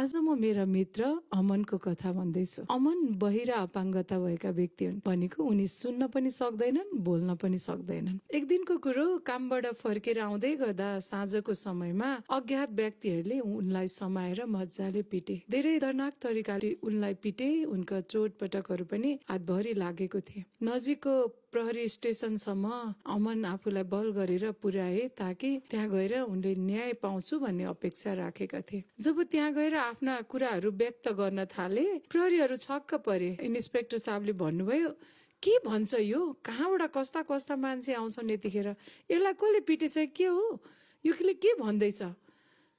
आज म मेरा मित्र अमनको कथा भन्दैछु। अमन बहिरा अपाङ्गता भएका व्यक्ति हुन् भनेको उनी सुन्न पनि सक्दैनन्, बोल्न पनि सक्दैनन्। एक दिनको कुरो, कामबाट फर्केर आउँदै गर्दा साँझको समयमा अज्ञात व्यक्तिहरूले उनलाई समाएर मजाले पिटे। धेरै दर्दनाक तरिकाले उनलाई पिटे। उनका चोटपटकहरू पनि हातभरि लागेको थिए। नजिकको प्रहरी स्टेशनसम्म अमन आफूलाई बल गरेर पुर्याए ताकि त्यहाँ गएर उनले न्याय पाउँछु भन्ने अपेक्षा राखेका थिए। जब त्यहाँ गएर आफ्ना कुराहरू व्यक्त गर्न थाले, प्रहरीहरू छक्क परे। इन्सपेक्टर साहबले भन्नुभयो, के भन्छ यो? कहाँबाट कस्ता कस्ता मान्छे आउँछन् यतिखेर? यसलाई कसले पिटेछ? के हो यो? के भन्दैछ?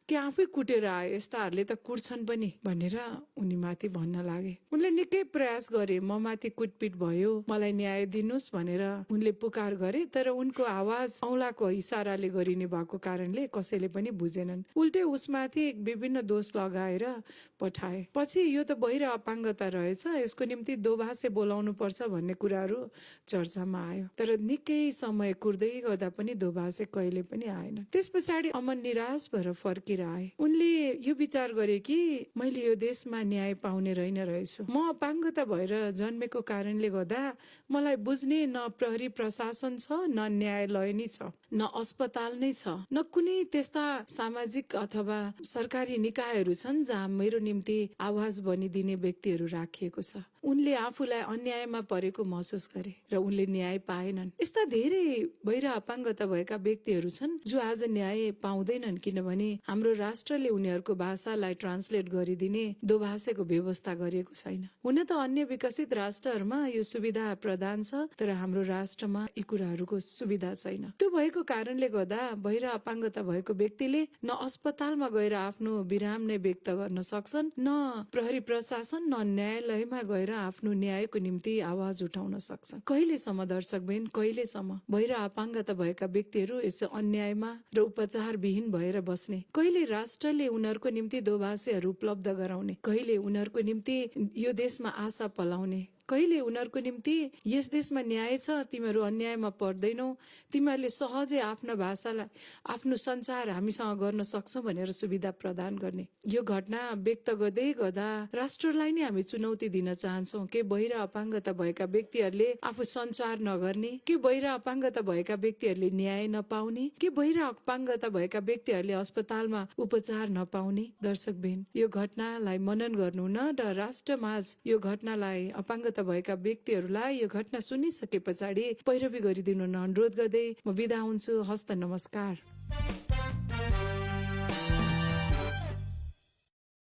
के आफै कुटेर आए? यस्ताहरूले त कुट्छन् पनि भनेर उनी माथि भन्न लागे। उनले निकै प्रयास गरे, म माथि कुटपिट भयो, मलाई न्याय दिनुस् भनेर उनले पुकार गरे। तर उनको आवाज औलाको इसाराले गरिने भएको कारणले कसैले पनि बुझेनन्। उल्टे उसमाथि विभिन्न दोष लगाएर पठाए। पछि यो त बहिरा अपाङ्गता रहेछ, यसको निम्ति दोभाषे बोलाउनु पर्छ भन्ने कुराहरू चर्चामा आयो। तर निकै समय कुर्दै गर्दा पनि दोभाषे कहिले पनि आएन। त्यस पछाडि अमन निराश भएर फर्के आए। उनले यो विचार गरे कि मैले यो देशमा न्याय पाउने रहेछु। म अपाङ्गता भएर जन्मेको कारणले गर्दा मलाई बुझ्ने न प्रहरी प्रशासन छ, न न्यायालय नै छ, न अस्पताल नै छ, न कुनै त्यस्ता सामाजिक अथवा सरकारी निकायहरू छन् जहाँ मेरो निम्ति आवाज बनिदिने व्यक्तिहरू राखिएको छ। उनले आफूलाई अन्यायमा परेको महसुस गरे र उनले न्याय पाएनन्। यस्ता धेरै बहिरा अपाङ्गता भएका व्यक्तिहरू छन् जो आज न्याय पाउँदैनन्, किनभने हाम्रो राष्ट्रले उनीहरूको भाषालाई ट्रान्सलेट गरिदिने दोभाषेको व्यवस्था गरेको छैन। हुन त अन्य विकसित राष्ट्रहरूमा यो सुविधा प्रदान छ, तर हाम्रो राष्ट्रमा यी कुराहरूको सुविधा छैन। त्यो भएको कारणले गर्दा बहिरा अपाङ्गता भएको व्यक्तिले न अस्पतालमा गएर आफ्नो विराम नै व्यक्त गर्न सक्छन्, न प्रहरी प्रशासन न न्यायालयमा गएर आफ्नो न्यायको निम्ति आवाज उठाउन सक्छन्। कहिलेसम्म दर्शकबिन, कहिलेसम्म बहिरा अपाङ्गता भएका व्यक्तिहरू यसो अन्यायमा र उपचार विहीन भएर बस्ने? कहिले राष्ट्रले उनीहरूको निम्ति दोभाषेहरू उपलब्ध गराउने? कहिले उनीहरूको निम्ति यो देशमा आशा पलाउने? कहिले उनीहरूको निम्ति यस देशमा न्याय छ, तिमीहरू अन्यायमा पर्दैनौ, तिमीहरूले सहजै आफ्नो भाषालाई, आफ्नो संचार हामीसँग गर्न सक्छौ भनेर सुविधा प्रदान गर्ने? यो घटना व्यक्त गर्दै गर्दा राष्ट्रलाई नै हामी चुनौती दिन चाहन्छौँ के बहिरा अपाङ्गता भएका व्यक्तिहरूले आफू संचार नगर्ने? के बहिरा अपाङ्गता भएका व्यक्तिहरूले न्याय नपाउने? के बहिरा अपाङ्गता भएका व्यक्तिहरूले अस्पतालमा उपचार नपाउने? दर्शकबिन, यो घटनालाई मनन गर्नुहुन र राष्ट्रमाझ यो घटनालाई अपाङ्गता भएका व्यक्तिहरूलाई यो घटना सुनिसके पछाडि पैरवी गरिदिनु अनुरोध गर्दै म बिदा हुन्छु। हस्त नमस्कार।